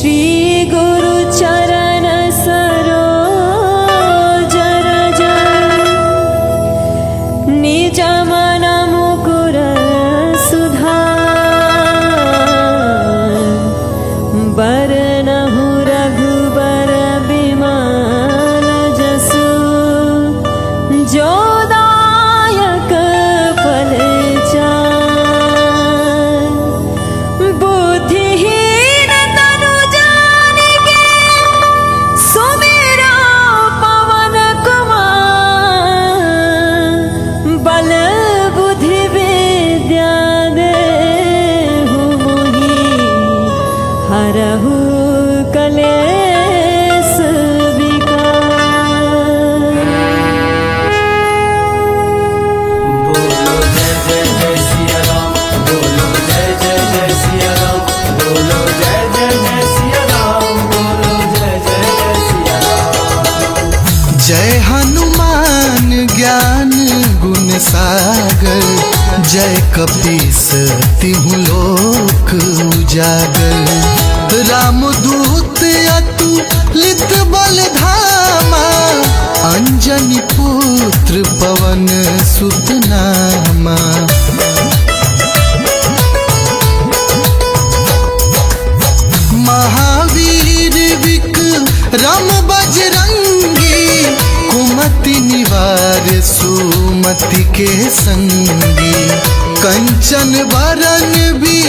श्री गुरु चरण सरोज रज निज मन मुकुर सुधार बरनहु रघुबर बिमल जसु जो दायक फल चार बुद्धिहीन तनु जानिके सुमिरो पवन कुमार बल बुद्धि विद्या देहु मोहि हरहु कलेश विकार। बोलो जय जय जय सिया राम, बोलो जय जय जय सिया राम, बोलो जय जय जय सिया राम, बोलो जय जय जय सिया राम। जय हनुमान ज्ञान गुण सागर, जय कपीस तिहु लोक उजागर। रामदूत अतुलित बल धामा, अंजनी पुत्र पवन सुत नामा। महावीर विक्रम बजरंगी, कुमति निवार सुमति के संगी। कंचन बरन भी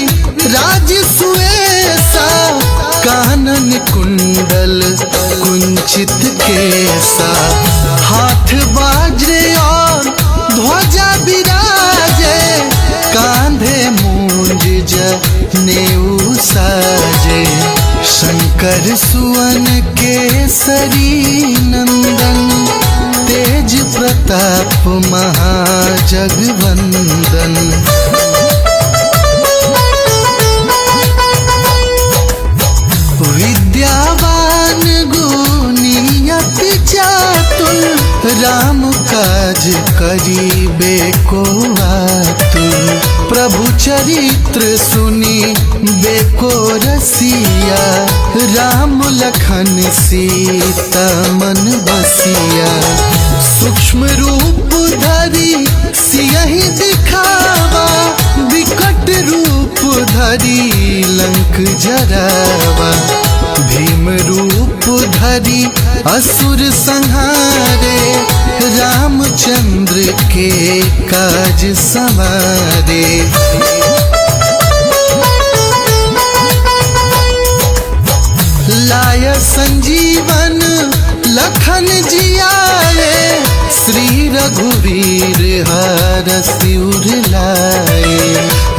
राज सुएसा, कानन कुंडल कुंचित केसा। हाथ बाजे और ध्वजा विराजे, कांधे मूंज जनेऊ साजे। शंकर सुवन केसरी नंदन, तेज प्रताप महाजगवंदन। विद्यावान गुणी अति चातुर, राम काज करिबे को आतुर। प्रभु चरित्र सुनी बेको रसिया, राम लखन सीता मन बसिया। सूक्ष्म रूप धरि सियहि दिखावा, विकट रूप धरि लंक जरावा। भीम रूप धरि असुर संहारे, रामचंद्र के काज सवारे। लाय संजीवन लखन जियाए, श्री रघुवीर हरषि उर लाए।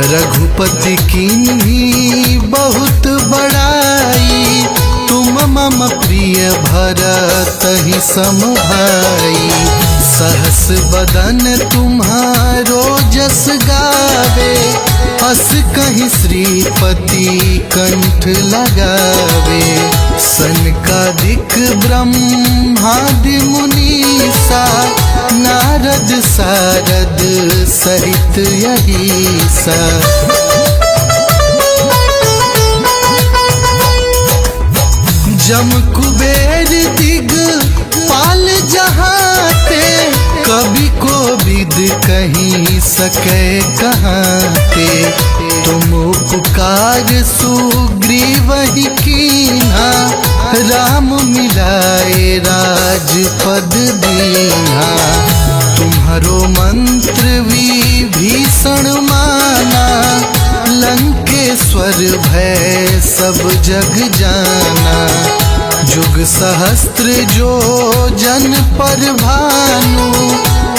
रघुपति कीन्ही बहुत बड़ाई, तुम मम प्रिय भरतहि सम भाई। सहस बदन तुम्हारो जस गावे, हस कहीं श्रीपति कंठ लगावे। सनकादिक ब्रह्मादि मुनीसा, नारद सारद सहित यहीसा। जम कुबेर दिग पाल जहाते, कभी को विद कहीं सके कहाते। तुम उपकार सुग्रीवहि कीन्हा, राम मिलाए राजपद दीन्हा। तुम्हारो मंत्र विभीषण माना, लंकेश्वर भय सब जग जाना। जुग सहस्त्र जो जन पर भानु,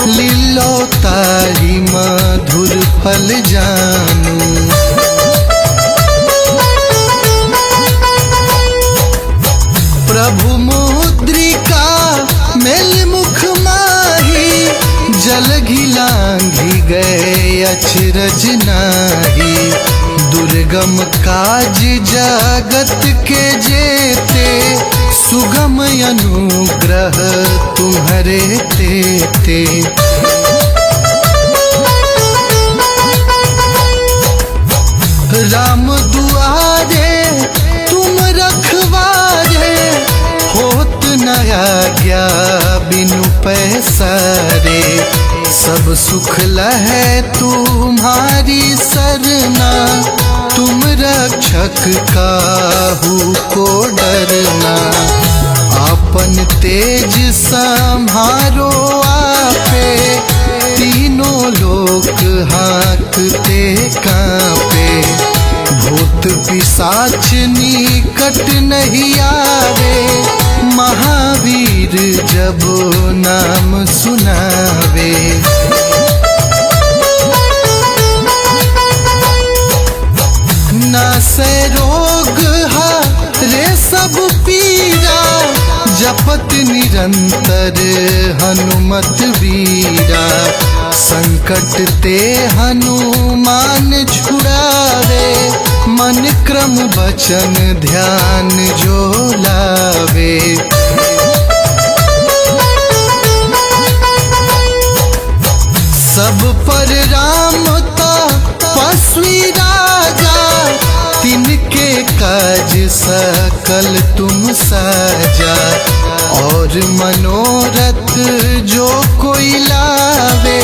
लीलो तारी मधुर फल जानू। प्रभु मुद्रिका मेल मुख माही, जल घिलांघि गए अचरज नाही। दुर्गम काज जगत के जेते, सुगम अनुग्रह तुम्हारे तेते। राम दुआरे तुम रख सुख लहे तुम्हारी सरना, तुम रक्षक काहू को डरना। आपन तेज संहारो आपे, तीनों लोक हाँकते कांपे। भूत पिशाच निकट नहीं आवे, महावीर जब नाम सुनावे। नासे रोग हरे सब पीरा, जपत निरंतर हनुमत वीरा। संकट ते हनुमान छुड़ावे, मन क्रम वचन ध्यान जो लावे। सब पर राम तपस्वी राजा, तिनके काज सकल तुम साजा। और मनोरथ जो कोई लावे,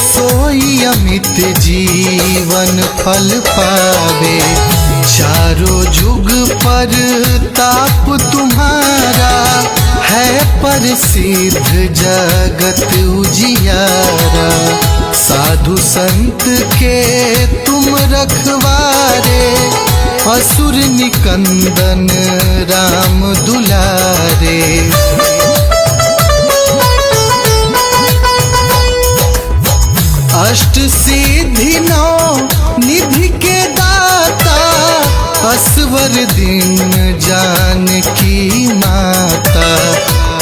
सोई अमित जीवन फल पावे। चारों जुग पर ताप तुम्हारा, है प्रसिद्ध जगत उजियारा। साधु संत के तुम रखवारे, असुर निकंदन राम दुलारे। अष्ट सिद्धि नौ निधि के दाता, असवर दिन जानकी माता।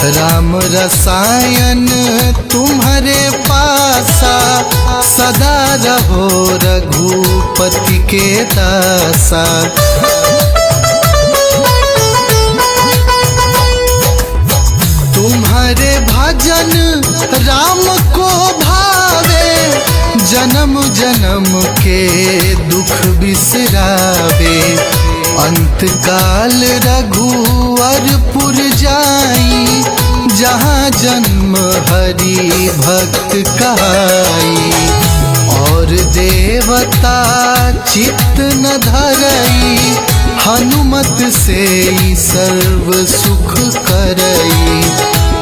राम रसायन तुम्हारे पासा, सदा रहो रघुपति के दासा। तुम्हारे भजन राम को भावे, जन्म जन्म के दुख बिसरावे। अंत काल रघुवरपुर जाई, जहाँ जन्म हरि भक्त कहाई। और देवता चित्त न धरई, हनुमत से ही सर्व सुख करई।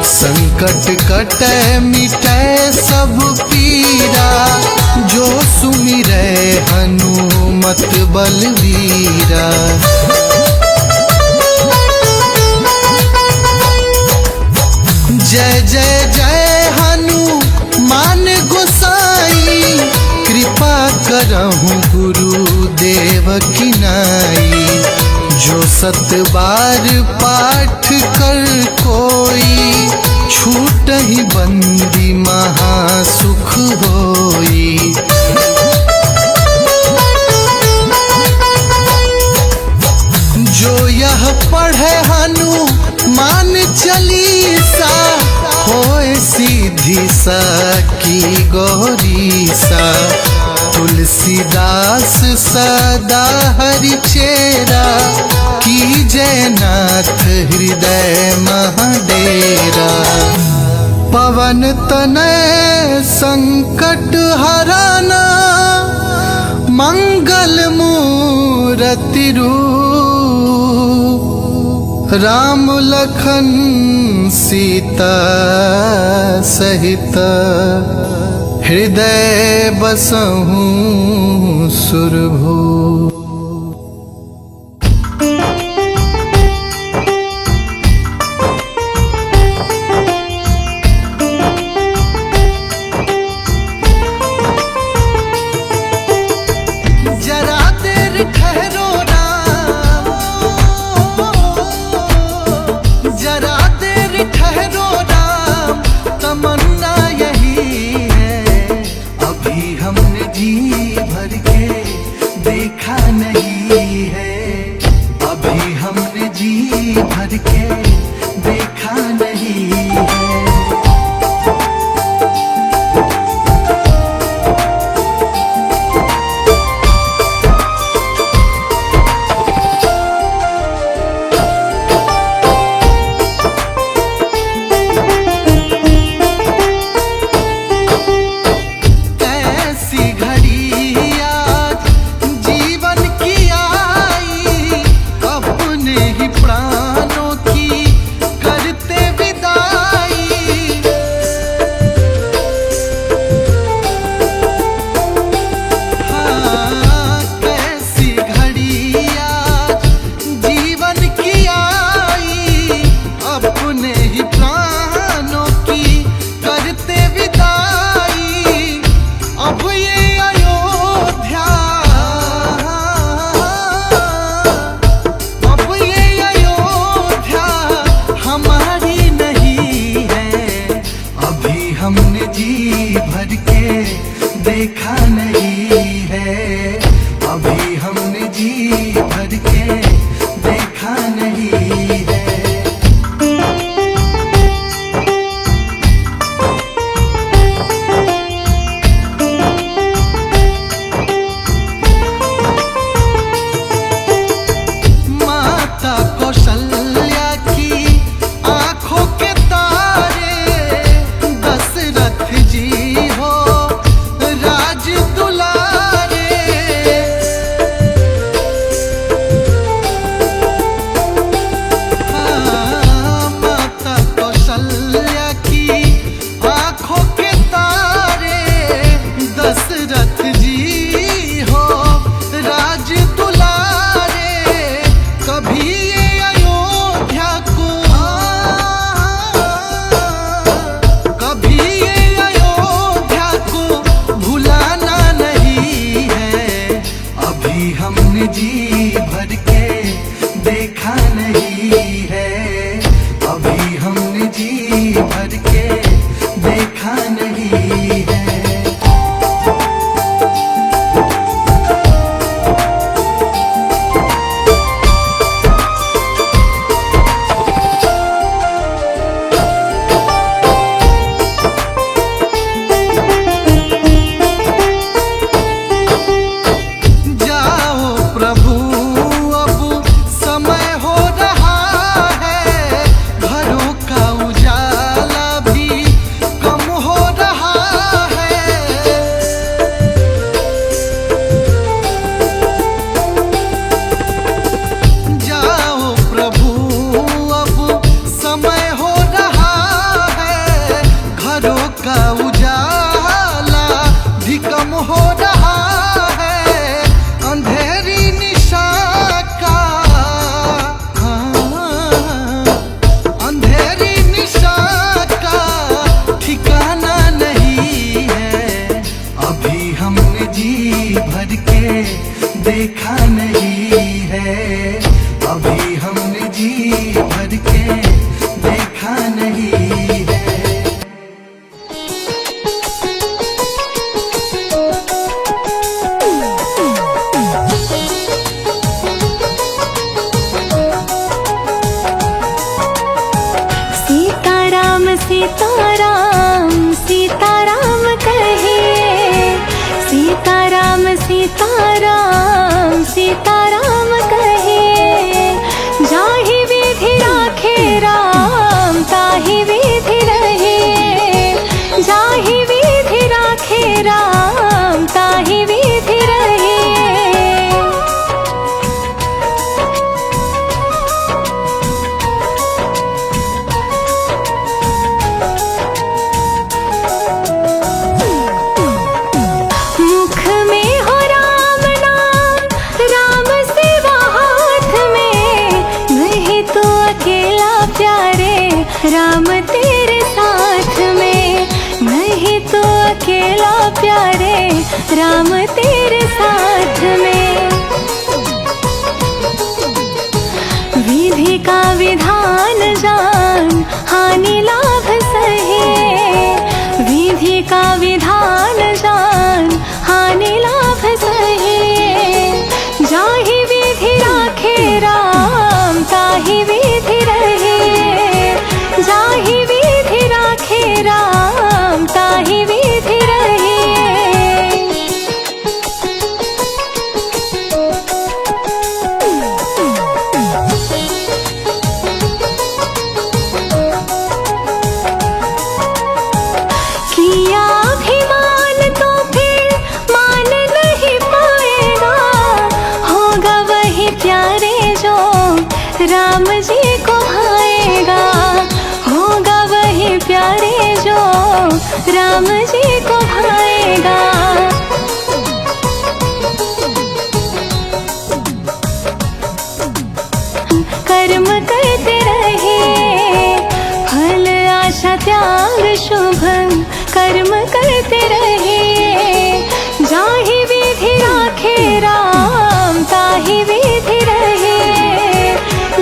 संकट कटै मिटै सब पीरा, जो सुमिरै हनुमत बलवीरा। जय जय जय हनुमान गोसाई, कृपा करहु गुरुदेव की नाई। जो सत बार पाठ कर कोई, छूट ही बंदी महासुख होई। जो यह पढ़े हनुमान चालीसा, होए सीधी सा की गौरीसा। तुलसीदास सदा हरि चेरा, की जयनाथ हृदय महाडेरा। पवन तनय संकट हराना, मंगल मूरति रूप। राम लखन सीता सहित, हृदय बसहु सुरभूप। अपने ही प्राणों की करते विदाई। हाँ, कैसी घड़ी आज जीवन की आई, अपने ही प्राणों की करते विदाई। अब ये अयोध्या, अब ये अयोध्या हमारी नहीं है। अभी हमने जी भर के देखा नहीं है, अभी हमने जी भर के देखा नहीं है। माता कौशल्या की आंखों के तारे, दशरथ जी हो राज दुलारे। हाँ, माता कौशल्या की आंखों के तारे, दशरथ जी हो राज दुलारे। कभी ये अयोध्या को, कभी ये अयोध्या को भुलाना नहीं है। अभी हमने जी भर के देखा नहीं है, अभी हमने जी भर के देखा नहीं है। जाओ प्रभु अब समय हो रहा है, घरों का उजाला भी कम हो रहा है। जाओ प्रभु अब समय हो रहा है, घरों का उजाला भी कम हो रहा है। अंधेरी निशा का, अंधेरी निशा का ठिकाना नहीं है। अभी हमने जी भर के देखा नहीं है, अभी हमने जी भर के देखा नहीं है। सीताराम सीताराम सीताराम कहिए, सीताराम सीताराम सीताराम कहिए। जाहि विधि राखे राम ताहि विधि रहिए, जाहि विधि राखे राम ताहि विधि रहिए। मुख में हो राम नाम, राम सेवा हाथ में, नहीं तो अकेला प्यारे राम तेरे साथ में, नहीं तो अकेला प्यारे राम तेरे साथ में। विधि का विधान जान हानि लाभ सहे, विधि का विधान जान हानि लाभ सहे। जाहि विधि राखे राम ताहि विधि रहिए, जाहि विधि राखे राम ताहि विधि रहिए। किया अभिमान तो राम जी को भाएगा, होगा वही प्यारे जो राम जी को भाएगा। कर्म करते रहे, फल आशा त्याग शुभ कर्म करते रहे। जाहि विधि राखे राम ताहि विधि रहे,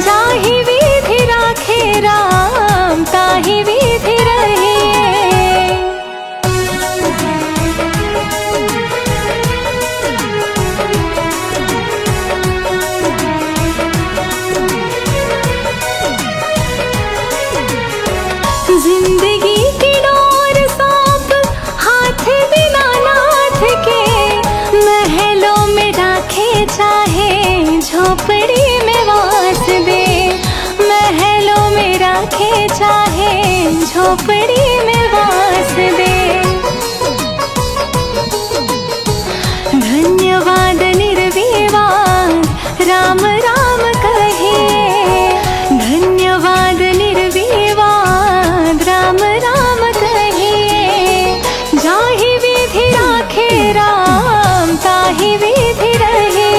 जाहि विधि राखे राम ताहि विधि रहे। जिंदगी की डोर सांप हाथ दीनानाथ के, महलों में राखे चाहे झोपड़ी में वास दे, महलों में राखे चाहे झोपड़ी में वास दे। धन्यवाद निर्विवाद राम राम कहे, धन्यवाद निर्विवाद राम राम कहे। जाहि विधि राखे राम ताहि विधि रहे,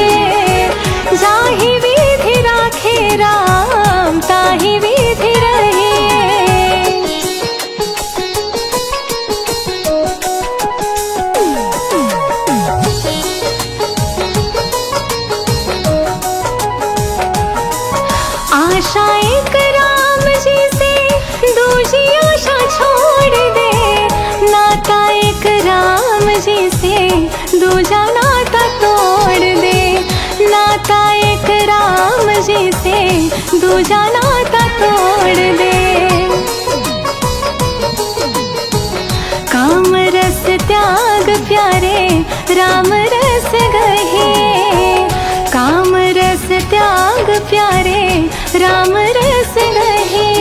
जाहि विधि राखे राम ताहि विधि रहे। आशा एक राम जी से दूजी आशा छोड़ दे, नाता एक राम जी से दूजा नाता तोड़ दे, नाता एक राम जी से दूजा नाता तोड़ दे। काम रस त्याग प्यारे राम रस गहे, काम रस त्याग प्यारे राम रस गहे।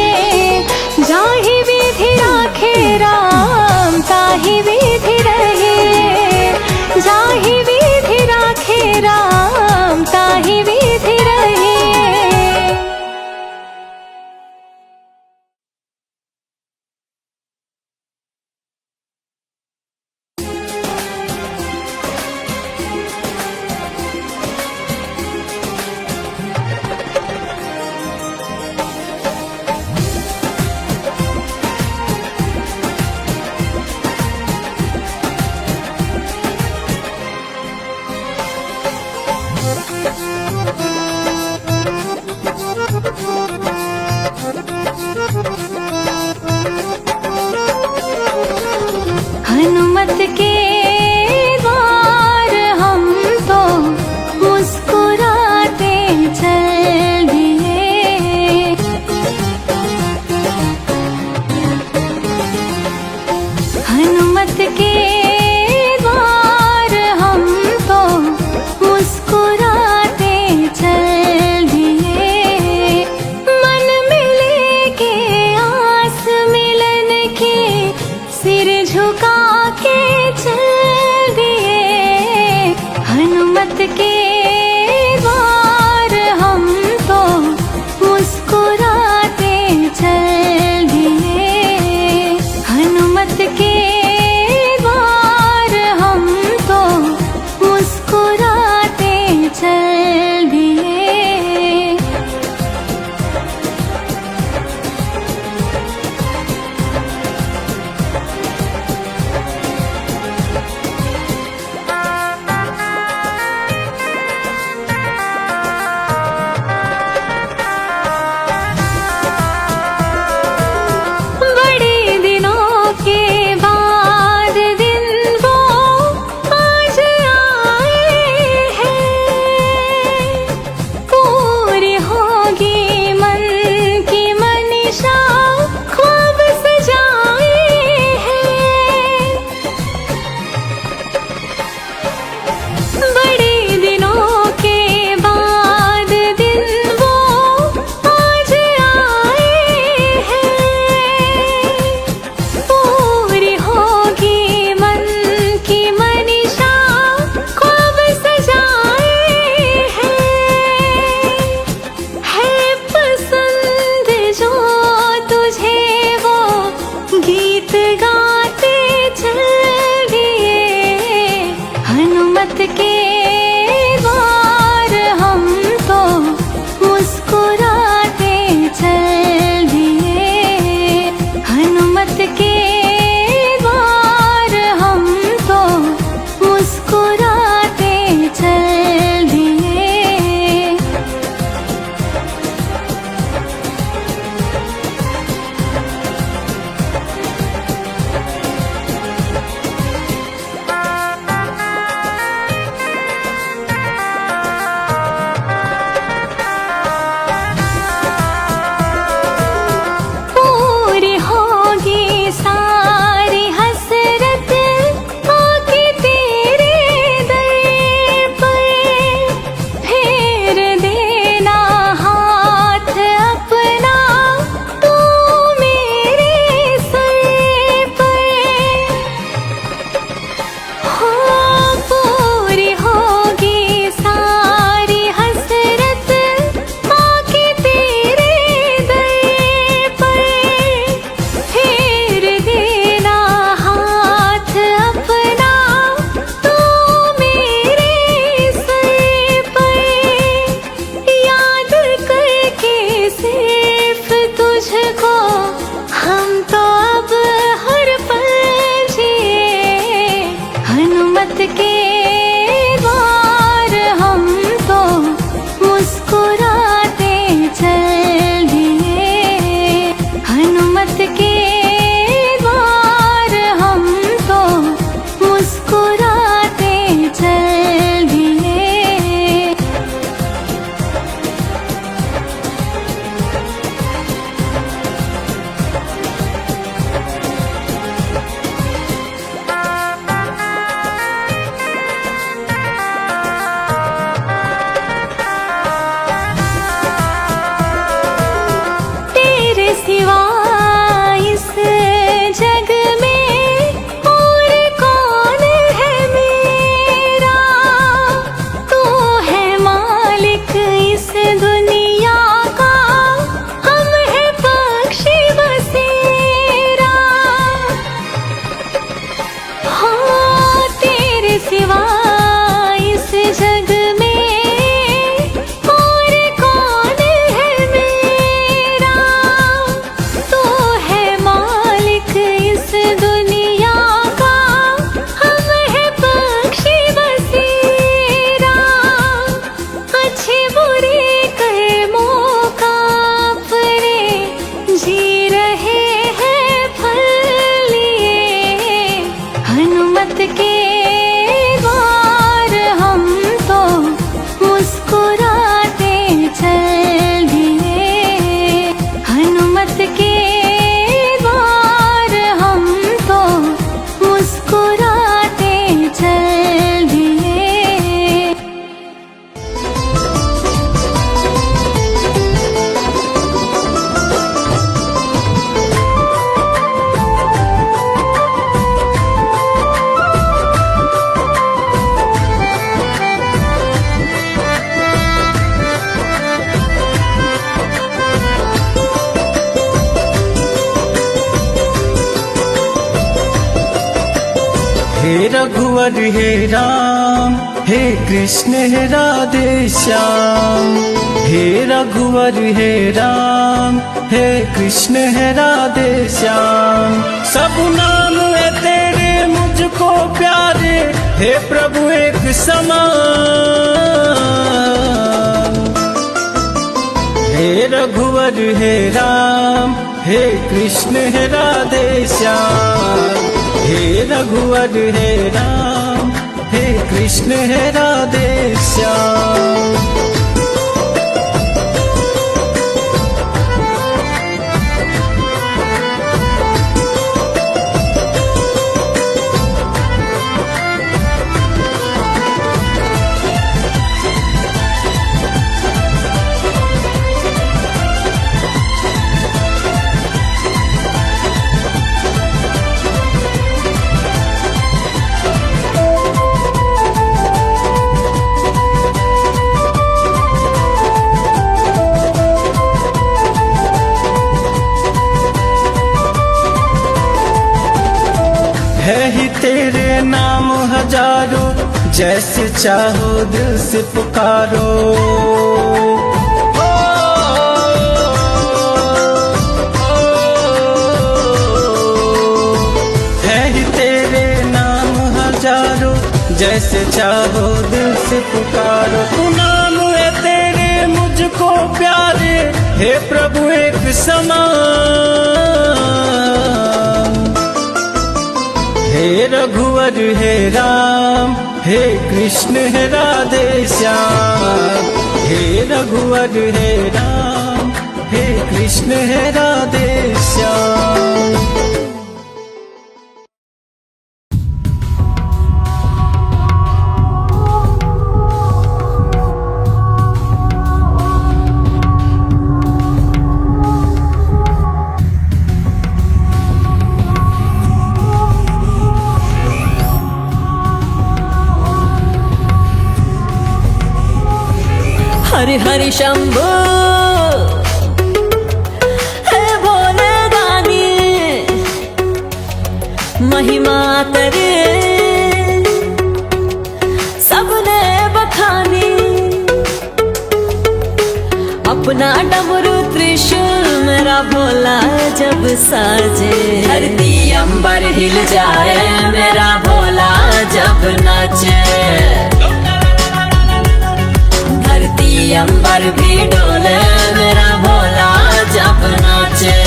जाहि विधि राखे राम ताहि विधि रहे, जाहि विधि राखे राम ताहि विधि रहे। तुझको हम तो अब हर पल जिए, हनुमत के द्वार हम तो मुस्कुराते चल दिए, हनुमत के द्वार हम तो मुस्कुराते चल दिए। तेरे सिवा इस जग में और कौन है मेरा, तू है मालिक इस दुनिया का, हम है पक्षी बसेरा। हाँ तेरे सिवा इस जग में और कौन है मेरा, तू है मालिक इस दुनिया का, हम है पक्षी बसेरा। अच्छे बुरे कर्मों का अपने जी रहे हैं फल लिए, हनुमत के द्वार हम तो मुस्कुराते चल दिए, हनुमत के द्वार हम तो मुस्कुराते चल दिए। हे रघुवर हे राम, हे कृष्ण हे राधे श्याम। हे रघुवर हे राम, हे कृष्ण हे राधे श्याम। सब नाम है तेरे मुझको प्यारे, हे प्रभु एक समान। हे रघुवर हे राम, हे कृष्ण हे राधे श्याम। हे रघुवर हे राम, हे कृष्ण हे राधे श्याम। है ही तेरे नाम हजारों, जैसे चाहो दिल से पुकारो। है ही तेरे नाम हजारों, जैसे चाहो दिल से पुकारो। तू नाम है तेरे मुझको प्यारे, हे प्रभु एक समान। हे रघुवर हे राम, हे कृष्ण हे राधे श्याम। हे रघुवर हे राम, हे कृष्ण हे राधे श्याम। हरि हरि शंभो, हे भोले दानी, महिमा तेरे सबने बखानी। अपना डमरू त्रिशूल मेरा भोला जब साजे। धरती अंबर हिल जाए मेरा भोला जब नाचे। धरती अंबर भी डोले मेरा भोला जब नाचे।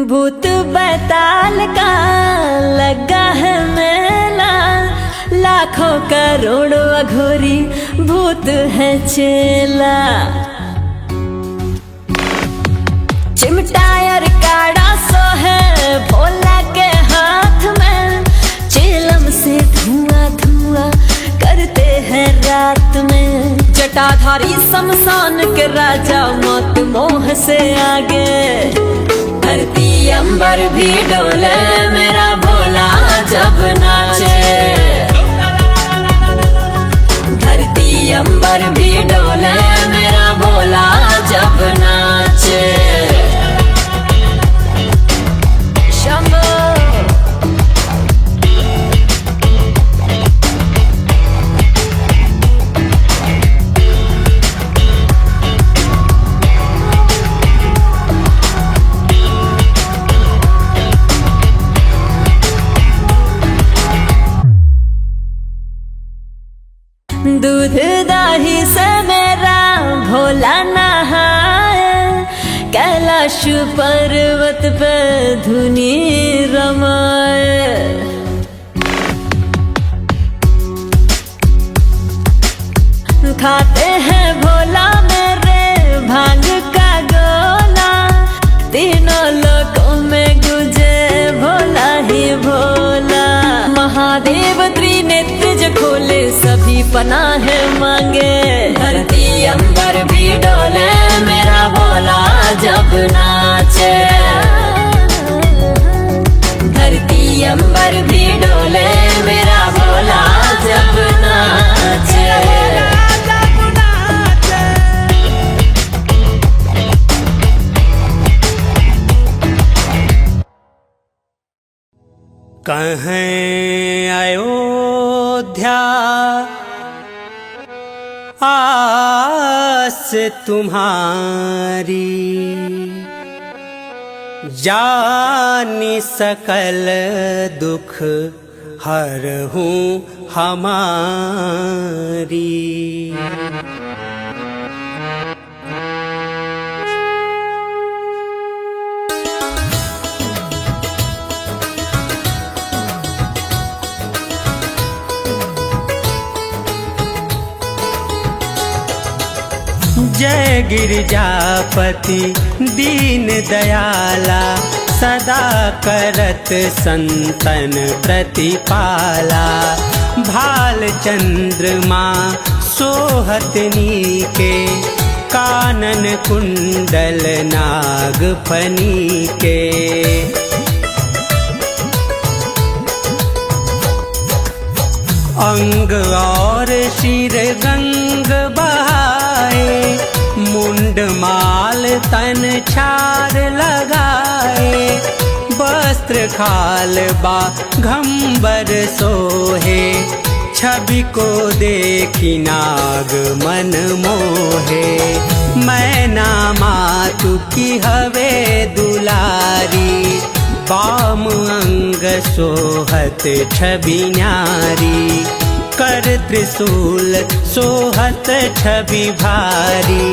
भूत बैताल का लगा है मेला, लाखों करोड़ों अघोरी भूत है चेला। चिमटा और काड़ा सो है भोला के हाथ में, चिलम से धुआं धुआं करते हैं रात में। जटाधारी शमशान के राजा मौत मोह से आगे। धरती अंबर भी डोले मेरा भोला जब नाचे। धरती अंबर भी डोले मेरा भोला जब नाचे। शंभो दूध दाही से मेरा भोला नहाए, कैलाश पर्वत पे धुनी रमाए। खाते हैं भोला मेरे भांग का गोला, तीनों लोकों में गुजे भोला ही भोला। महादेव त्रिनेत्र जो खोले सभी पनाह मांगे। धरती अंबर भी डोले मेरा भोला जब नाचे। धरती अंबर भी डोले मेरा भोला जब नाचे। कहें अयोध्या आस तुम्हारी, जानी सकल दुख हरहूँ हमारी। जय गिरिजापति दीन दयाला, सदा करत संतन प्रतिपाला। भाल चंद्रमा सोहतनी के, कानन कुंडल नागफनी के। अंग और शीर गंग बहाए, मुंड माल तन छार लगाए। वस्त्र खाल बा घंबर सोहे, छवि को देखी नाग मन मोहे। मैना मातु की हवे दुलारी, बाम अंग सोहत छवि न्यारी। कर त्रिशूल सोहत छवि भारी,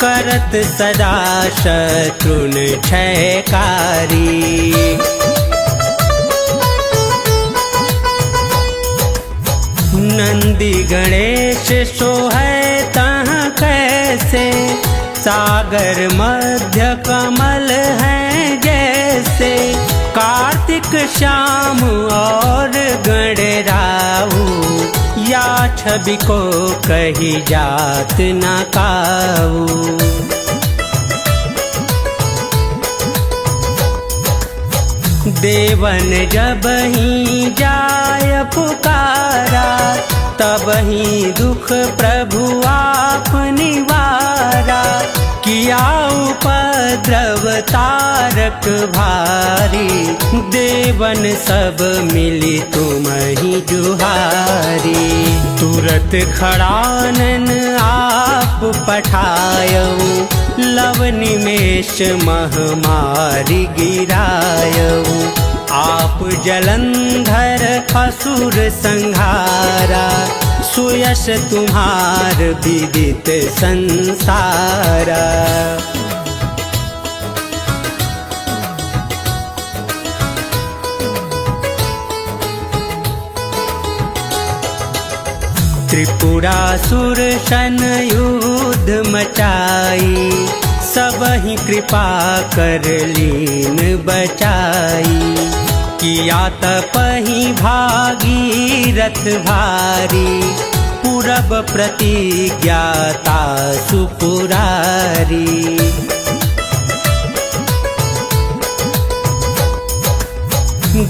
करत सदा शत्रुन क्षयकारी। नंदी गणेश सोहै तहाँ कैसे, सागर मध्य कमल हैं जैसे। कार्तिक श्याम और गणराहु, या छवि को कही जात न काऊ। देवन जब ही जाय पुकारा, तब ही दुख प्रभु आप निवारा, किया उपद्रव तारक भारी, देवन सब मिली तुम ही जुहारी। तुरत खड़ानन आप पठायऊ, लव निमेष महामारी गिरायऊ। आप जलंधर असुर संहारा, सुयश तुम्हार विदित संसारा। त्रिपुरासुर सन युद्ध मचाई, सब ही कृपा कर लीन बचाई। किया तपहि भागीरथ भारी, पूरब प्रतिज्ञाता सुपुरारी।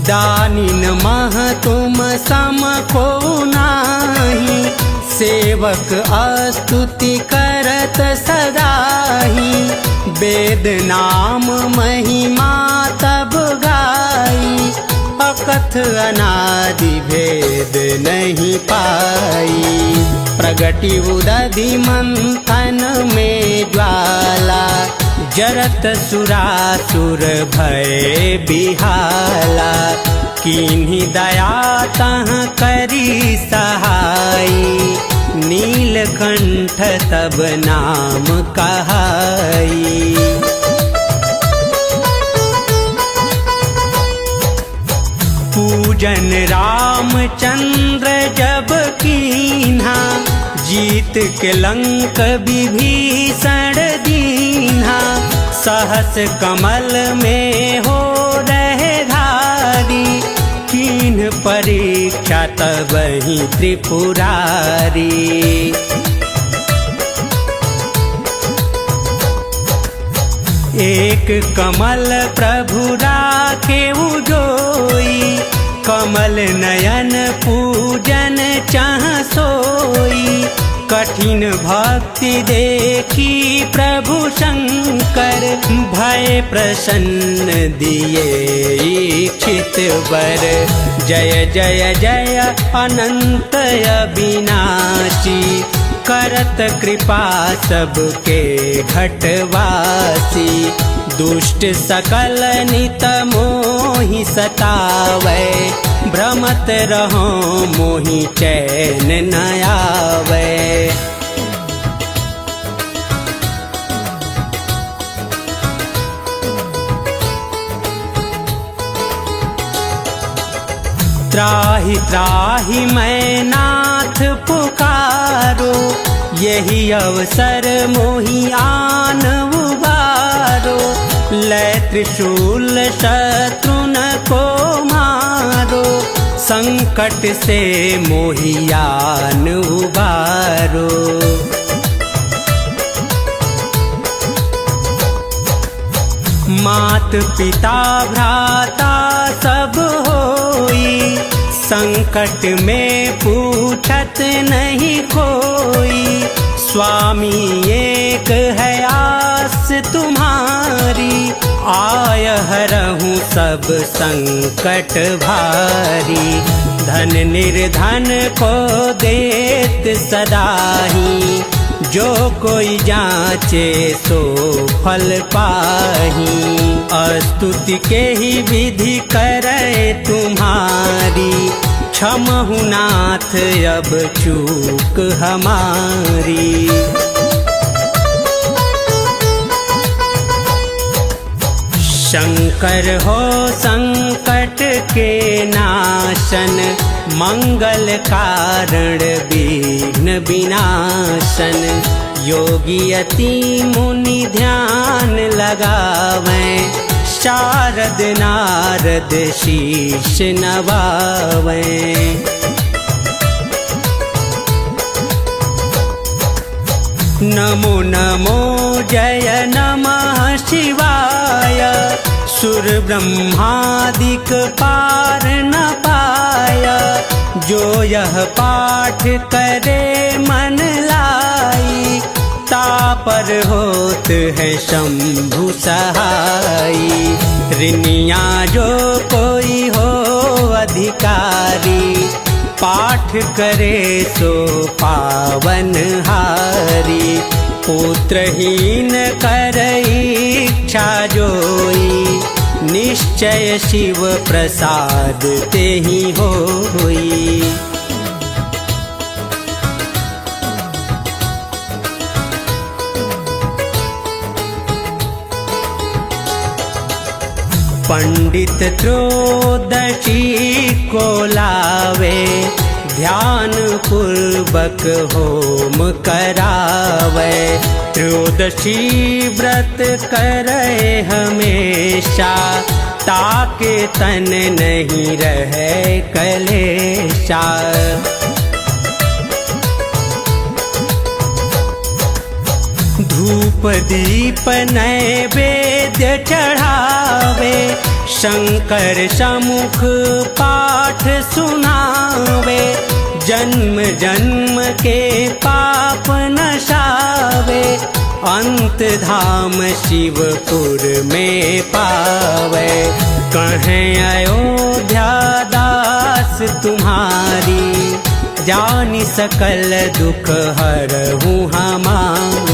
दानिन मह तुम सम को नाही, सेवक स्तुति करत सदाही। वेद नाम महिमा तब गाई, अकथ अनादि भेद नहीं पाई। प्रगति उदधि मंथन में ज्वाला, जरत सुरासुर भय बिहाला। किन्हीं दया तह करी सहाई, नीलकंठ तब नाम कहाई। पूजन रामचंद्र जब कीन्हा, जीत के लंक विभीषण दीन्हा। सहस कमल में हो रहे धारी, कीन्ह परीक्षा तब ही त्रिपुरारी। एक कमल प्रभु राखे उजोई, कमल नयन पूजन चाह सोई। कठिन भक्ति देखी प्रभु शंकर, भय प्रसन्न दिए इच्छित वर। जय जय जय अनंत अविनाशी, करत कृपा सबके घटवासी। दुष्ट सकल नित मोहि सतावै, भ्रमत रहो मोहि चैन न आवे। त्राहि त्राहि मैं नाथ पुकारो, यही अवसर मोहि आन उबारो। लै त्रिशूल शत्रुन को मारो, संकट से मोहि आन उबारो। मात पिता भ्राता सब होई, संकट में पूछत नहीं कोई। स्वामी एक है आस तुम्हारी, आय हरहूँ सब संकट भारी। धन निर्धन को देत सदाही, जो कोई जाचे सो फल पाही। स्तुति के ही विधि करे तुम्हारी, क्षमहु नाथ अब चूक हमारी। शंकर हो संकट के नाशन, मंगल कारण विघ्न विनाशन। योगी यति मुनि ध्यान लगावें, शारद नारद शीश नवावें। नमो नमो जय नमः शिवाय, सुर ब्रह्मादिक पार न पाया। जो यह पाठ करे मन लाई, तापर होत है शंभु सहाई। ऋनिया जो कोई हो अधिकारी, पाठ करे सो पावन हारी। पुत्रहीन कर इच्छा जोई, निश्चय शिव प्रसाद तेहि होई। पंडित त्रयोदशी को लावे, ध्यान पूर्वक होम करावे। त्रयोदशी व्रत करे हमेशा, ताके तन नहीं रहे कलेशा। धूप दीप नैवेद्य चढ़ावे, शंकर समुख पाठ सुनावे। जन्म जन्म के पाप नशावे, अंत धाम शिवपुर में पावे। कहें अयोध्या दास तुम्हारी, जानि सकल दुख हरहु हमारी।